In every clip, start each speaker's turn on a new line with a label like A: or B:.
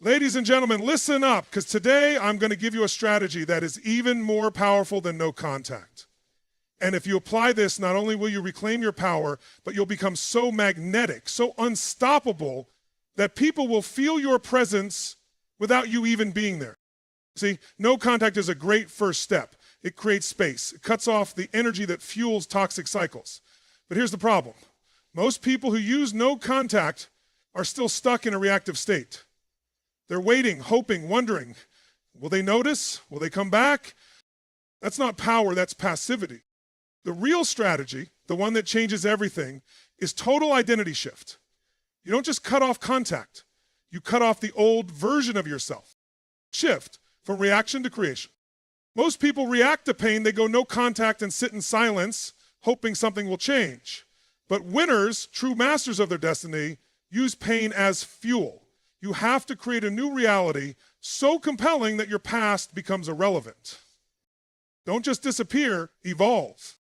A: Ladies and gentlemen, listen up, because today I'm going to give you a strategy that is even more powerful than no contact. And if you apply this, not only will you reclaim your power, but you'll become so magnetic, so unstoppable, that people will feel your presence without you even being there. See, no contact is a great first step. It creates space. It cuts off the energy that fuels toxic cycles. But here's the problem. Most people who use no contact are still stuck in a reactive state. They're waiting, hoping, wondering, will they notice? Will they come back? That's not power, that's passivity. The real strategy, the one that changes everything, is total identity shift. You don't just cut off contact. You cut off the old version of yourself. Shift from reaction to creation. Most people react to pain. They go no contact and sit in silence, hoping something will change. But winners, true masters of their destiny, use pain as fuel. You have to create a new reality so compelling that your past becomes irrelevant. Don't just disappear, evolve.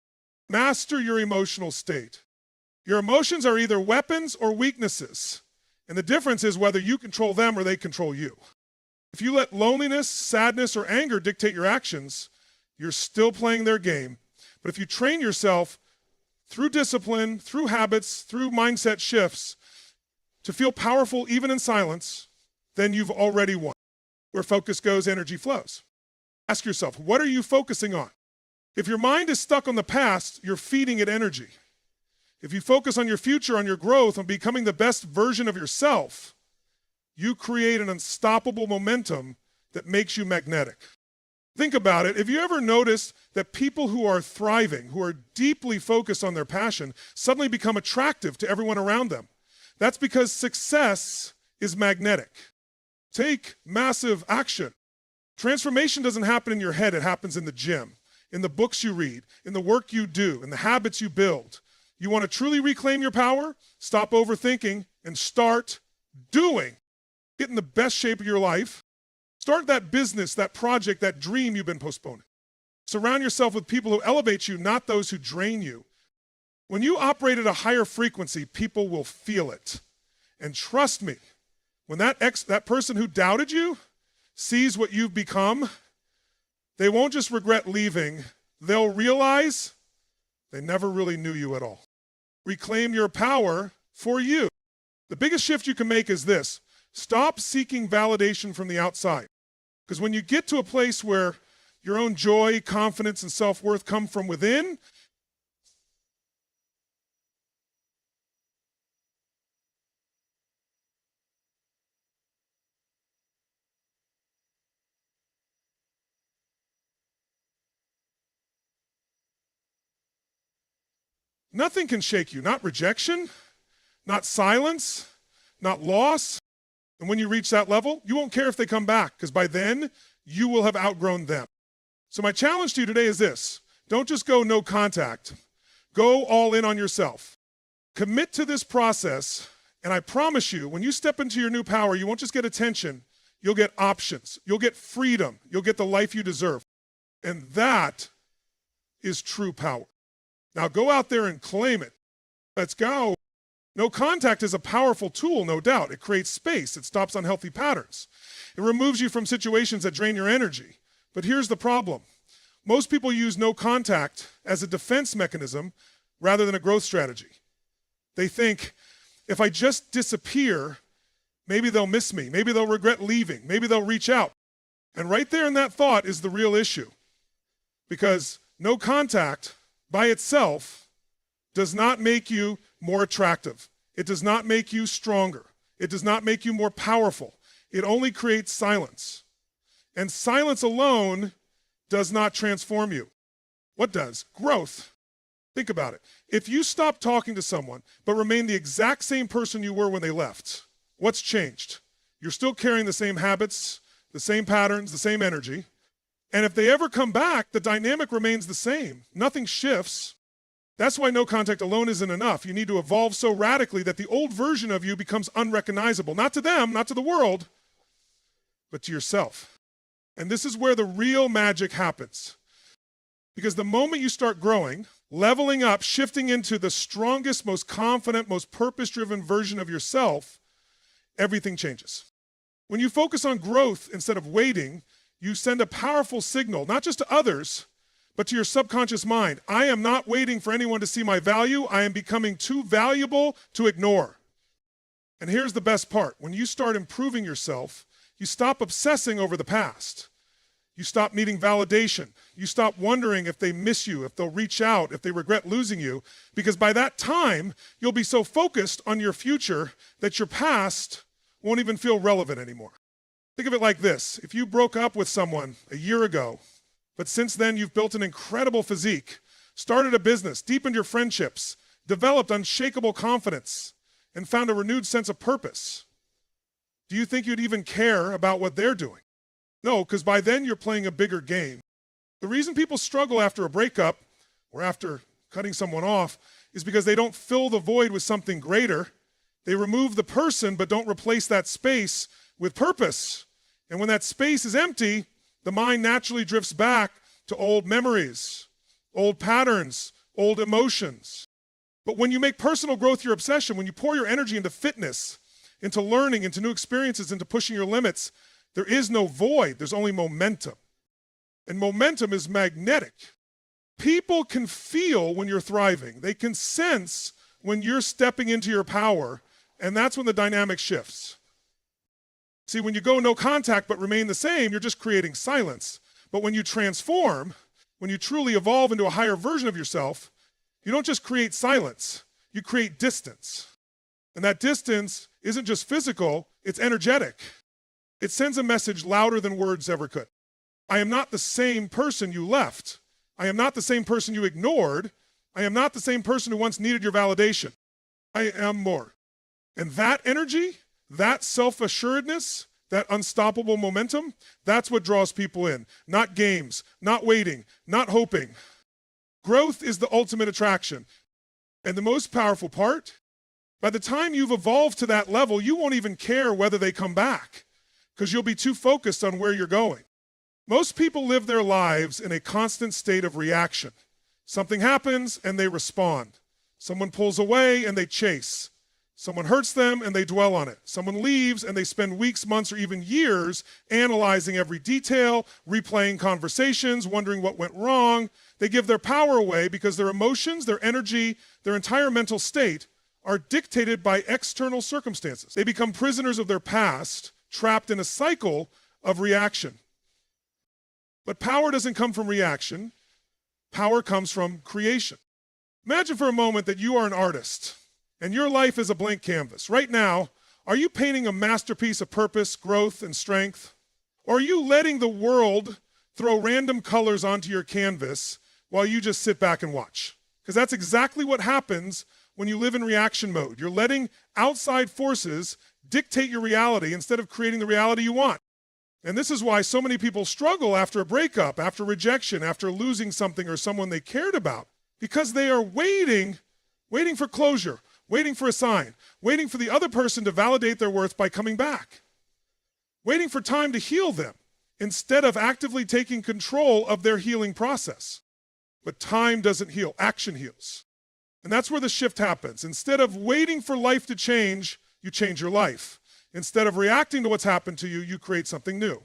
A: Master your emotional state. Your emotions are either weapons or weaknesses, and the difference is whether you control them or they control you. If you let loneliness, sadness, or anger dictate your actions, you're still playing their game. But if you train yourself through discipline, through habits, through mindset shifts, to feel powerful even in silence, then you've already won. Where focus goes, energy flows. Ask yourself, what are you focusing on? If your mind is stuck on the past, you're feeding it energy. If you focus on your future, on your growth, on becoming the best version of yourself, you create an unstoppable momentum that makes you magnetic. Think about it. Have you ever noticed that people who are thriving, who are deeply focused on their passion, suddenly become attractive to everyone around them? That's because success is magnetic. Take massive action. Transformation doesn't happen in your head, it happens in the gym, in the books you read, in the work you do, in the habits you build. You want to truly reclaim your power? Stop overthinking and start doing. Get in the best shape of your life. Start that business, that project, that dream you've been postponing. Surround yourself with people who elevate you, not those who drain you. When you operate at a higher frequency, people will feel it. And trust me, when that person who doubted you sees what you've become, they won't just regret leaving, they'll realize they never really knew you at all. Reclaim your power for you. The biggest shift you can make is this. Stop seeking validation from the outside. Because when you get to a place where your own joy, confidence, and self-worth come from within, nothing can shake you, not rejection, not silence, not loss. And when you reach that level, you won't care if they come back, because by then, you will have outgrown them. So my challenge to you today is this. Don't just go no contact. Go all in on yourself. Commit to this process, and I promise you, when you step into your new power, you won't just get attention, you'll get options, you'll get freedom, you'll get the life you deserve. And that is true power. Now go out there and claim it. Let's go. No contact is a powerful tool, no doubt. It creates space. It stops unhealthy patterns. It removes you from situations that drain your energy. But here's the problem. Most people use no contact as a defense mechanism rather than a growth strategy. They think, if I just disappear, maybe they'll miss me. Maybe they'll regret leaving. Maybe they'll reach out. And right there in that thought is the real issue. Because no contact by itself does not make you more attractive. It does not make you stronger. It does not make you more powerful. It only creates silence. And silence alone does not transform you. What does? Growth. Think about it. If you stop talking to someone but remain the exact same person you were when they left, what's changed? You're still carrying the same habits, the same patterns, the same energy. And if they ever come back, the dynamic remains the same. Nothing shifts. That's why no contact alone isn't enough. You need to evolve so radically that the old version of you becomes unrecognizable. Not to them, not to the world, but to yourself. And this is where the real magic happens. Because the moment you start growing, leveling up, shifting into the strongest, most confident, most purpose-driven version of yourself, everything changes. When you focus on growth instead of waiting, you send a powerful signal, not just to others, but to your subconscious mind. I am not waiting for anyone to see my value. I am becoming too valuable to ignore. And here's the best part. When you start improving yourself, you stop obsessing over the past. You stop needing validation. You stop wondering if they miss you, if they'll reach out, if they regret losing you, because by that time, you'll be so focused on your future that your past won't even feel relevant anymore. Think of it like this. If you broke up with someone a year ago, but since then you've built an incredible physique, started a business, deepened your friendships, developed unshakable confidence, and found a renewed sense of purpose, do you think you'd even care about what they're doing? No, because by then you're playing a bigger game. The reason people struggle after a breakup or after cutting someone off is because they don't fill the void with something greater. They remove the person but don't replace that space with purpose. And when that space is empty, the mind naturally drifts back to old memories, old patterns, old emotions. But when you make personal growth your obsession, when you pour your energy into fitness, into learning, into new experiences, into pushing your limits, there is no void, there's only momentum. And momentum is magnetic. People can feel when you're thriving. They can sense when you're stepping into your power, and that's when the dynamic shifts. See, when you go no contact but remain the same, you're just creating silence. But when you transform, when you truly evolve into a higher version of yourself, you don't just create silence, you create distance. And that distance isn't just physical, it's energetic. It sends a message louder than words ever could. I am not the same person you left. I am not the same person you ignored. I am not the same person who once needed your validation. I am more. And that energy, that self-assuredness, that unstoppable momentum, that's what draws people in. Not games, not waiting, not hoping. Growth is the ultimate attraction. And the most powerful part, by the time you've evolved to that level, you won't even care whether they come back because you'll be too focused on where you're going. Most people live their lives in a constant state of reaction. Something happens and they respond. Someone pulls away and they chase. Someone hurts them and they dwell on it. Someone leaves and they spend weeks, months, or even years analyzing every detail, replaying conversations, wondering what went wrong. They give their power away because their emotions, their energy, their entire mental state are dictated by external circumstances. They become prisoners of their past, trapped in a cycle of reaction. But power doesn't come from reaction. Power comes from creation. Imagine for a moment that you are an artist and your life is a blank canvas. Right now, are you painting a masterpiece of purpose, growth, and strength? Or are you letting the world throw random colors onto your canvas while you just sit back and watch? Because that's exactly what happens when you live in reaction mode. You're letting outside forces dictate your reality instead of creating the reality you want. And this is why so many people struggle after a breakup, after rejection, after losing something or someone they cared about, because they are waiting for closure, waiting for a sign, waiting for the other person to validate their worth by coming back, waiting for time to heal them instead of actively taking control of their healing process. But time doesn't heal, action heals. And that's where the shift happens. Instead of waiting for life to change, you change your life. Instead of reacting to what's happened to you, you create something new.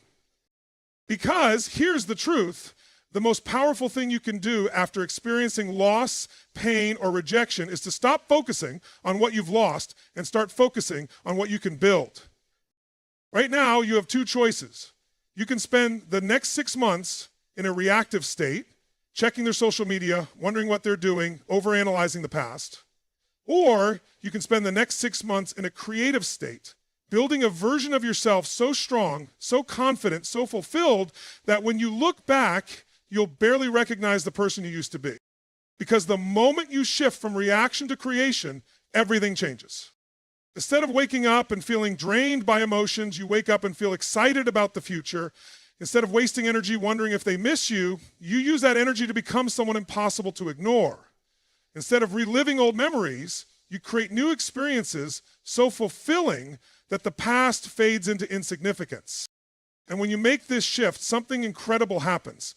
A: Because here's the truth, the most powerful thing you can do after experiencing loss, pain, or rejection is to stop focusing on what you've lost and start focusing on what you can build. Right now, you have two choices. You can spend the next 6 months in a reactive state, checking their social media, wondering what they're doing, overanalyzing the past. Or you can spend the next 6 months in a creative state, building a version of yourself so strong, so confident, so fulfilled that when you look back, you'll barely recognize the person you used to be. Because the moment you shift from reaction to creation, everything changes. Instead of waking up and feeling drained by emotions, you wake up and feel excited about the future. Instead of wasting energy wondering if they miss you, you use that energy to become someone impossible to ignore. Instead of reliving old memories, you create new experiences so fulfilling that the past fades into insignificance. And when you make this shift, something incredible happens.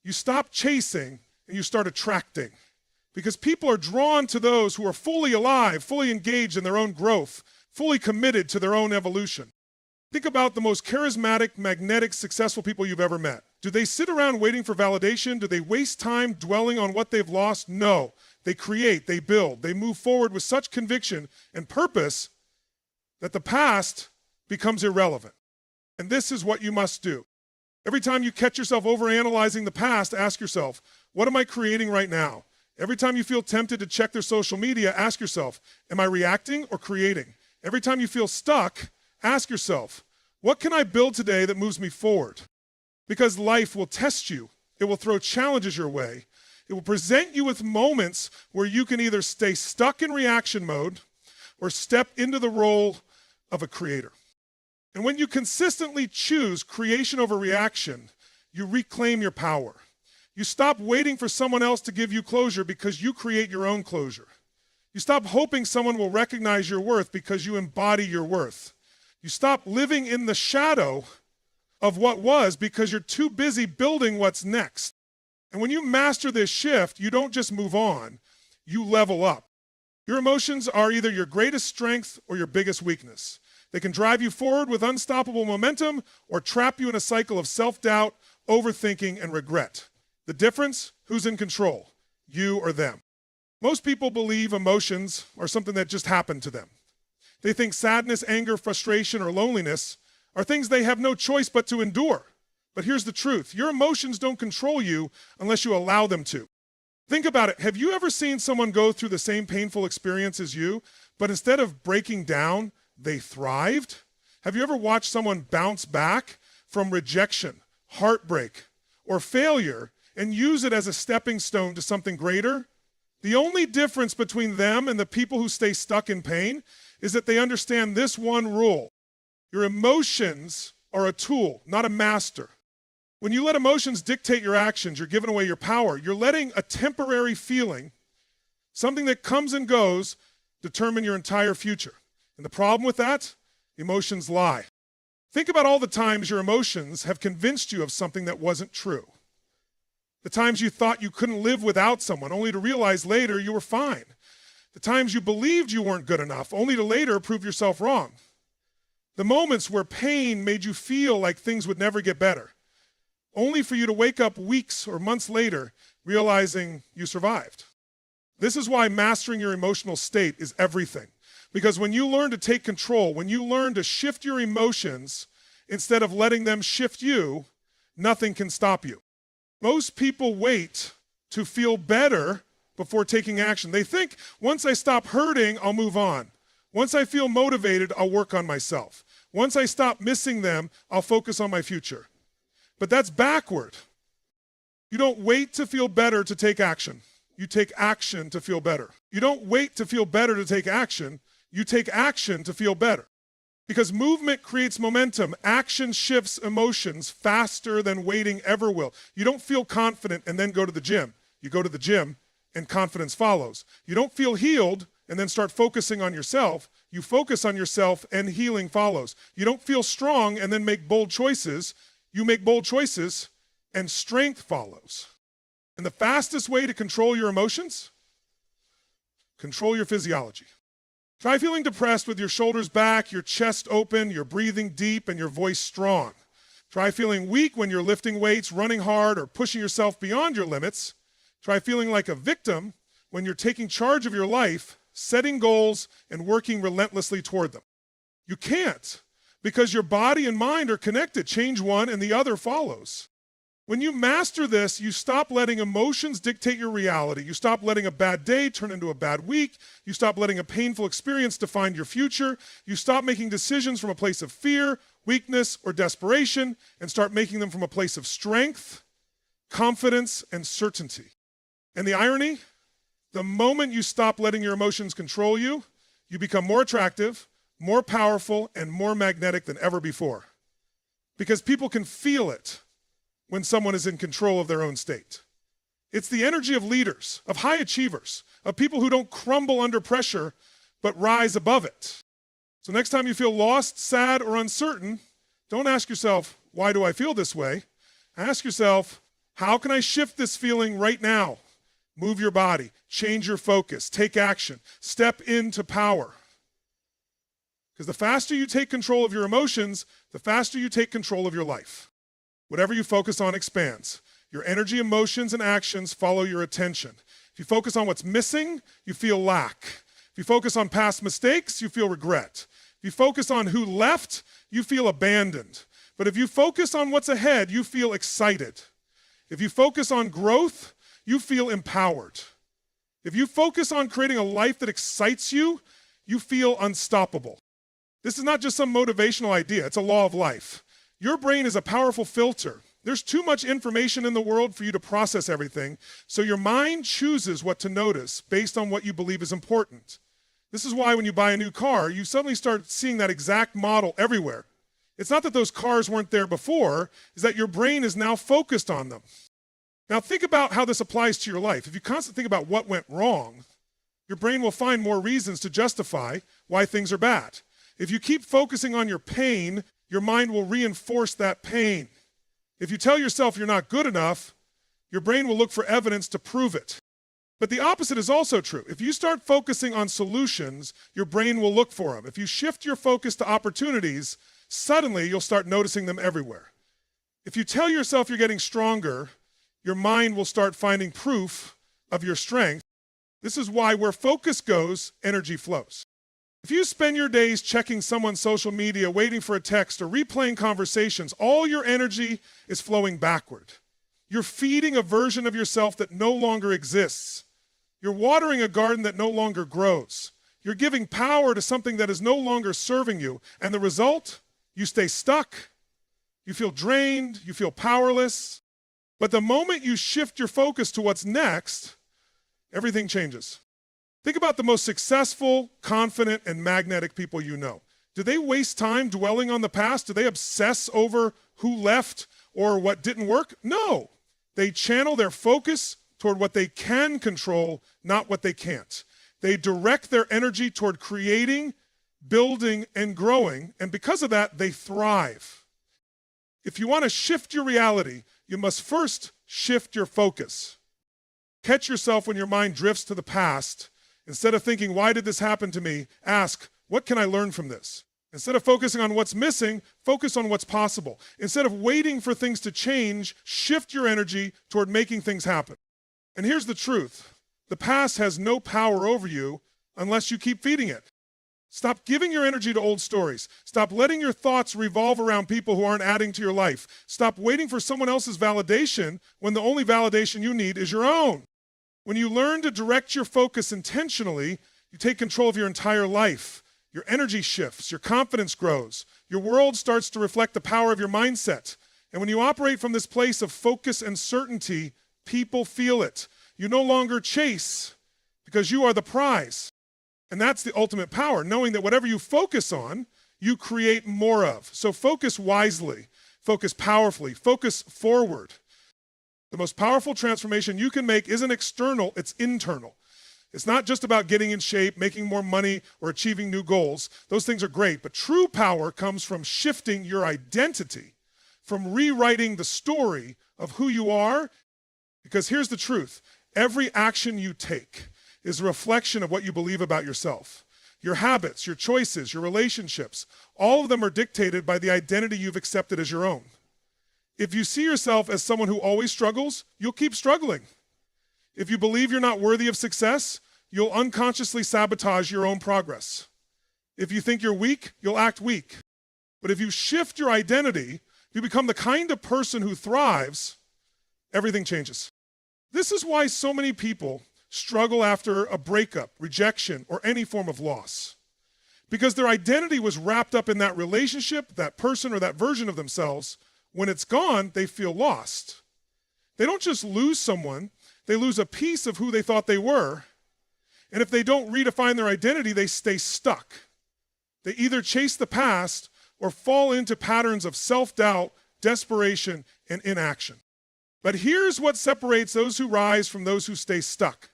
A: You stop chasing and you start attracting. Because people are drawn to those who are fully alive, fully engaged in their own growth, fully committed to their own evolution. Think about the most charismatic, magnetic, successful people you've ever met. Do they sit around waiting for validation? Do they waste time dwelling on what they've lost? No. They create, they build, they move forward with such conviction and purpose that the past becomes irrelevant. And this is what you must do. Every time you catch yourself overanalyzing the past, ask yourself, what am I creating right now? Every time you feel tempted to check their social media, ask yourself, am I reacting or creating? Every time you feel stuck, ask yourself, what can I build today that moves me forward? Because life will test you. It will throw challenges your way. It will present you with moments where you can either stay stuck in reaction mode or step into the role of a creator. And when you consistently choose creation over reaction, you reclaim your power. You stop waiting for someone else to give you closure because you create your own closure. You stop hoping someone will recognize your worth because you embody your worth. You stop living in the shadow of what was because you're too busy building what's next. And when you master this shift, you don't just move on, you level up. Your emotions are either your greatest strength or your biggest weakness. They can drive you forward with unstoppable momentum or trap you in a cycle of self-doubt, overthinking, and regret. The difference? Who's in control? You or them? Most people believe emotions are something that just happened to them. They think sadness, anger, frustration, or loneliness are things they have no choice but to endure. But here's the truth. Your emotions don't control you unless you allow them to. Think about it. Have you ever seen someone go through the same painful experience as you, but instead of breaking down, they thrived? Have you ever watched someone bounce back from rejection, heartbreak, or failure and use it as a stepping stone to something greater? The only difference between them and the people who stay stuck in pain is that they understand this one rule. Your emotions are a tool, not a master. When you let emotions dictate your actions, you're giving away your power. You're letting a temporary feeling, something that comes and goes, determine your entire future. And the problem with that? Emotions lie. Think about all the times your emotions have convinced you of something that wasn't true. The times you thought you couldn't live without someone, only to realize later you were fine. The times you believed you weren't good enough, only to later prove yourself wrong. The moments where pain made you feel like things would never get better, only for you to wake up weeks or months later realizing you survived. This is why mastering your emotional state is everything. Because when you learn to take control, when you learn to shift your emotions instead of letting them shift you, nothing can stop you. Most people wait to feel better before taking action. They think, once I stop hurting, I'll move on. Once I feel motivated, I'll work on myself. Once I stop missing them, I'll focus on my future. But that's backward. You don't wait to feel better to take action. You take action to feel better. You don't wait to feel better to take action. You take action to feel better. Because movement creates momentum. Action shifts emotions faster than waiting ever will. You don't feel confident and then go to the gym. You go to the gym and confidence follows. You don't feel healed and then start focusing on yourself. You focus on yourself and healing follows. You don't feel strong and then make bold choices. You make bold choices and strength follows. And the fastest way to control your emotions? Control your physiology. Try feeling depressed with your shoulders back, your chest open, your breathing deep, and your voice strong. Try feeling weak when you're lifting weights, running hard, or pushing yourself beyond your limits. Try feeling like a victim when you're taking charge of your life, setting goals, and working relentlessly toward them. You can't, because your body and mind are connected. Change one and the other follows. When you master this, you stop letting emotions dictate your reality. You stop letting a bad day turn into a bad week. You stop letting a painful experience define your future. You stop making decisions from a place of fear, weakness, or desperation, and start making them from a place of strength, confidence, and certainty. And the irony? The moment you stop letting your emotions control you, you become more attractive, more powerful, and more magnetic than ever before. Because people can feel it when someone is in control of their own state. It's the energy of leaders, of high achievers, of people who don't crumble under pressure, but rise above it. So next time you feel lost, sad, or uncertain, don't ask yourself, why do I feel this way? Ask yourself, how can I shift this feeling right now? Move your body, change your focus, take action, step into power. Because the faster you take control of your emotions, the faster you take control of your life. Whatever you focus on expands. Your energy, emotions, and actions follow your attention. If you focus on what's missing, you feel lack. If you focus on past mistakes, you feel regret. If you focus on who left, you feel abandoned. But if you focus on what's ahead, you feel excited. If you focus on growth, you feel empowered. If you focus on creating a life that excites you, you feel unstoppable. This is not just some motivational idea, it's a law of life. Your brain is a powerful filter. There's too much information in the world for you to process everything, so your mind chooses what to notice based on what you believe is important. This is why when you buy a new car, you suddenly start seeing that exact model everywhere. It's not that those cars weren't there before, it's that your brain is now focused on them. Now think about how this applies to your life. If you constantly think about what went wrong, your brain will find more reasons to justify why things are bad. If you keep focusing on your pain, your mind will reinforce that pain. If you tell yourself you're not good enough, your brain will look for evidence to prove it. But the opposite is also true. If you start focusing on solutions, your brain will look for them. If you shift your focus to opportunities, suddenly you'll start noticing them everywhere. If you tell yourself you're getting stronger, your mind will start finding proof of your strength. This is why where focus goes, energy flows. If you spend your days checking someone's social media, waiting for a text, or replaying conversations, all your energy is flowing backward. You're feeding a version of yourself that no longer exists. You're watering a garden that no longer grows. You're giving power to something that is no longer serving you. And the result? You stay stuck. You feel drained. You feel powerless. But the moment you shift your focus to what's next, everything changes. Think about the most successful, confident, and magnetic people you know. Do they waste time dwelling on the past? Do they obsess over who left or what didn't work? No. They channel their focus toward what they can control, not what they can't. They direct their energy toward creating, building, and growing, and because of that, they thrive. If you want to shift your reality, you must first shift your focus. Catch yourself when your mind drifts to the past. Instead of thinking, why did this happen to me? Ask, what can I learn from this? Instead of focusing on what's missing, focus on what's possible. Instead of waiting for things to change, shift your energy toward making things happen. And here's the truth. The past has no power over you unless you keep feeding it. Stop giving your energy to old stories. Stop letting your thoughts revolve around people who aren't adding to your life. Stop waiting for someone else's validation when the only validation you need is your own. When you learn to direct your focus intentionally, you take control of your entire life. Your energy shifts, your confidence grows, your world starts to reflect the power of your mindset. And when you operate from this place of focus and certainty, people feel it. You no longer chase because you are the prize. And that's the ultimate power, knowing that whatever you focus on, you create more of. So focus wisely, focus powerfully, focus forward. The most powerful transformation you can make isn't external, it's internal. It's not just about getting in shape, making more money, or achieving new goals. Those things are great, but true power comes from shifting your identity, from rewriting the story of who you are. Because here's the truth. Every action you take is a reflection of what you believe about yourself. Your habits, your choices, your relationships, all of them are dictated by the identity you've accepted as your own. If you see yourself as someone who always struggles, you'll keep struggling. If you believe you're not worthy of success, you'll unconsciously sabotage your own progress. If you think you're weak, you'll act weak. But if you shift your identity, you become the kind of person who thrives, everything changes. This is why so many people struggle after a breakup, rejection, or any form of loss. Because their identity was wrapped up in that relationship, that person, or that version of themselves. When it's gone, they feel lost. They don't just lose someone, they lose a piece of who they thought they were. And if they don't redefine their identity, they stay stuck. They either chase the past or fall into patterns of self-doubt, desperation, and inaction. But here's what separates those who rise from those who stay stuck.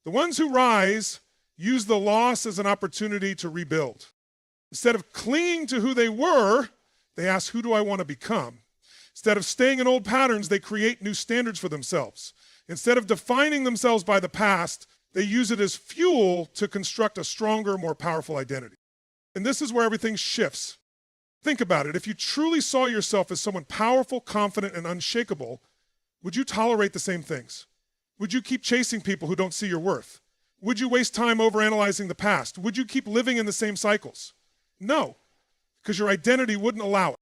A: The ones who rise use the loss as an opportunity to rebuild. Instead of clinging to who they were, they ask, who do I want to become? Instead of staying in old patterns, they create new standards for themselves. Instead of defining themselves by the past, they use it as fuel to construct a stronger, more powerful identity. And this is where everything shifts. Think about it. If you truly saw yourself as someone powerful, confident, and unshakable, would you tolerate the same things? Would you keep chasing people who don't see your worth? Would you waste time overanalyzing the past? Would you keep living in the same cycles? No, because your identity wouldn't allow it.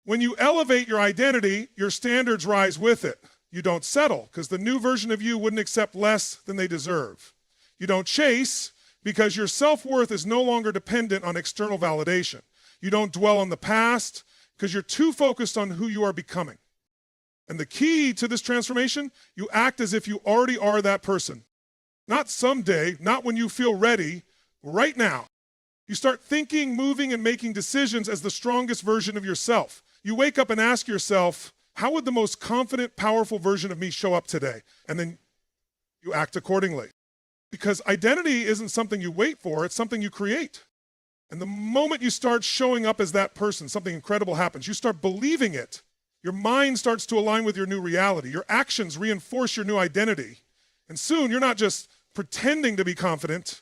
A: When you elevate your identity, your standards rise with it. You don't settle, because the new version of you wouldn't accept less than they deserve. You don't chase, because your self-worth is no longer dependent on external validation. You don't dwell on the past, because you're too focused on who you are becoming. And the key to this transformation, you act as if you already are that person. Not someday, not when you feel ready, right now. You start thinking, moving, and making decisions as the strongest version of yourself. You wake up and ask yourself, how would the most confident, powerful version of me show up today? And then you act accordingly. Because identity isn't something you wait for, it's something you create. And the moment you start showing up as that person, something incredible happens. You start believing it. Your mind starts to align with your new reality. Your actions reinforce your new identity. And soon, you're not just pretending to be confident,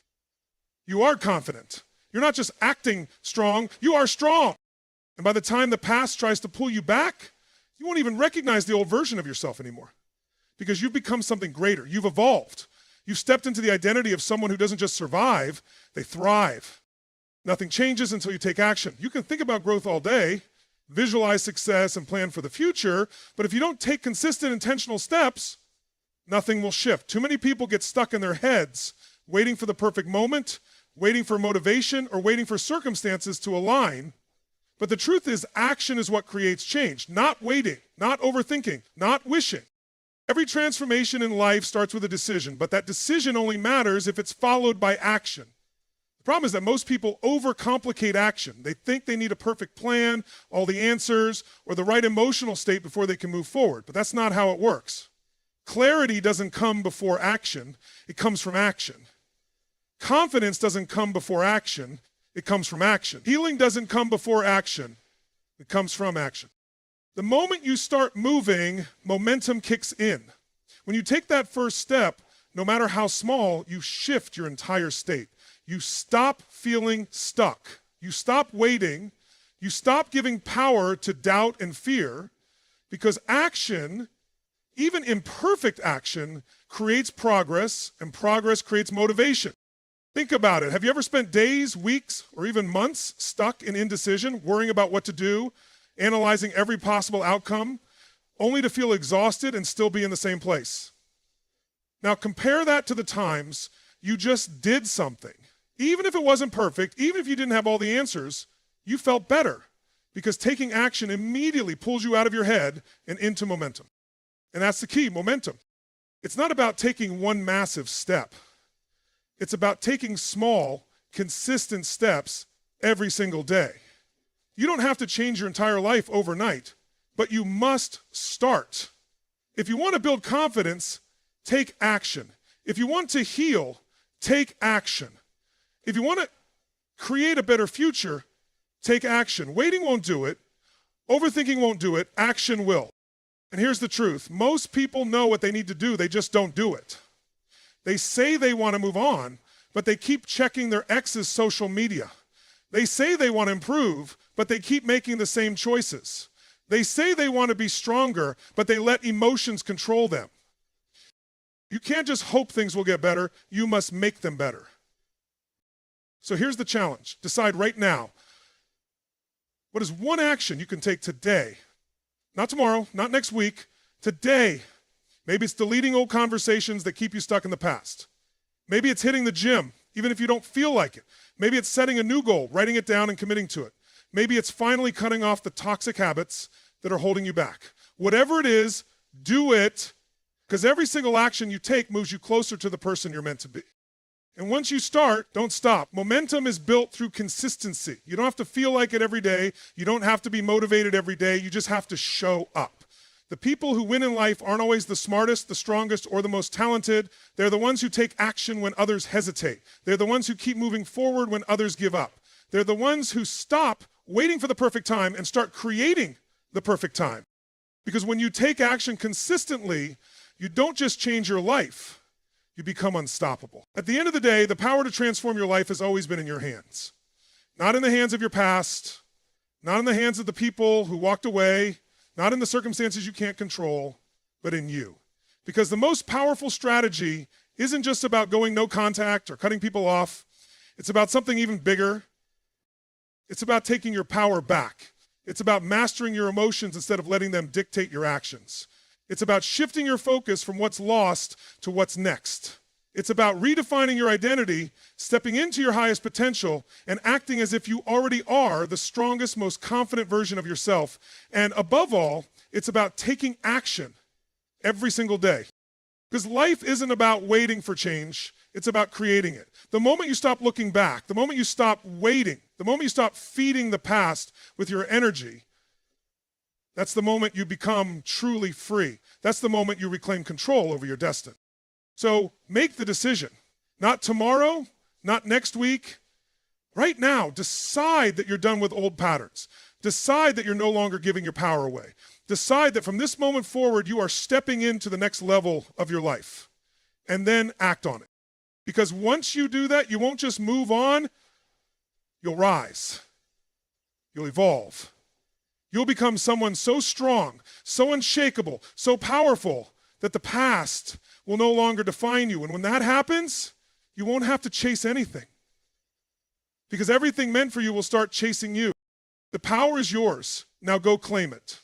A: you are confident. You're not just acting strong, you are strong. And by the time the past tries to pull you back, you won't even recognize the old version of yourself anymore. Because you've become something greater. You've evolved. You've stepped into the identity of someone who doesn't just survive, they thrive. Nothing changes until you take action. You can think about growth all day, visualize success and plan for the future, but if you don't take consistent, intentional steps, nothing will shift. Too many people get stuck in their heads, waiting for the perfect moment, waiting for motivation, or waiting for circumstances to align. But the truth is, action is what creates change, not waiting, not overthinking, not wishing. Every transformation in life starts with a decision, but that decision only matters if it's followed by action. The problem is that most people overcomplicate action. They think they need a perfect plan, all the answers, or the right emotional state before they can move forward, but that's not how it works. Clarity doesn't come before action, it comes from action. Confidence doesn't come before action, it comes from action. Healing doesn't come before action, it comes from action. The moment you start moving, momentum kicks in. When you take that first step, no matter how small, you shift your entire state. You stop feeling stuck. You stop waiting. You stop giving power to doubt and fear, because action, even imperfect action, creates progress, and progress creates motivation. Think about it. Have you ever spent days, weeks, or even months stuck in indecision, worrying about what to do, analyzing every possible outcome, only to feel exhausted and still be in the same place? Now compare that to the times you just did something. Even if it wasn't perfect, even if you didn't have all the answers, you felt better, because taking action immediately pulls you out of your head and into momentum. And that's the key, momentum. It's not about taking one massive step. It's about taking small, consistent steps every single day. You don't have to change your entire life overnight, but you must start. If you want to build confidence, take action. If you want to heal, take action. If you want to create a better future, take action. Waiting won't do it. Overthinking won't do it. Action will. And here's the truth. Most people know what they need to do. They just don't do it. They say they want to move on, but they keep checking their ex's social media. They say they want to improve, but they keep making the same choices. They say they want to be stronger, but they let emotions control them. You can't just hope things will get better. You must make them better. So here's the challenge. Decide right now, what is one action you can take today? Not tomorrow, not next week, today. Maybe it's deleting old conversations that keep you stuck in the past. Maybe it's hitting the gym, even if you don't feel like it. Maybe it's setting a new goal, writing it down and committing to it. Maybe it's finally cutting off the toxic habits that are holding you back. Whatever it is, do it, because every single action you take moves you closer to the person you're meant to be. And once you start, don't stop. Momentum is built through consistency. You don't have to feel like it every day. You don't have to be motivated every day. You just have to show up. The people who win in life aren't always the smartest, the strongest, or the most talented. They're the ones who take action when others hesitate. They're the ones who keep moving forward when others give up. They're the ones who stop waiting for the perfect time and start creating the perfect time. Because when you take action consistently, you don't just change your life, you become unstoppable. At the end of the day, the power to transform your life has always been in your hands. Not in the hands of your past, Not in the hands of the people who walked away, not in the circumstances you can't control, but in you. Because the most powerful strategy isn't just about going no contact or cutting people off. It's about something even bigger. It's about taking your power back. It's about mastering your emotions instead of letting them dictate your actions. It's about shifting your focus from what's lost to what's next. It's about redefining your identity, stepping into your highest potential, and acting as if you already are the strongest, most confident version of yourself. And above all, it's about taking action every single day. Because life isn't about waiting for change, it's about creating it. The moment you stop looking back, the moment you stop waiting, the moment you stop feeding the past with your energy, that's the moment you become truly free. That's the moment you reclaim control over your destiny. So make the decision. Not tomorrow, not next week. Right now, decide that you're done with old patterns. Decide that you're no longer giving your power away. Decide that from this moment forward, you are stepping into the next level of your life. And then act on it. Because once you do that, you won't just move on, you'll rise. You'll evolve. You'll become someone so strong, so unshakable, so powerful that the past will no longer define you. And when that happens, you won't have to chase anything. Because everything meant for you will start chasing you. The power is yours. Now go claim it.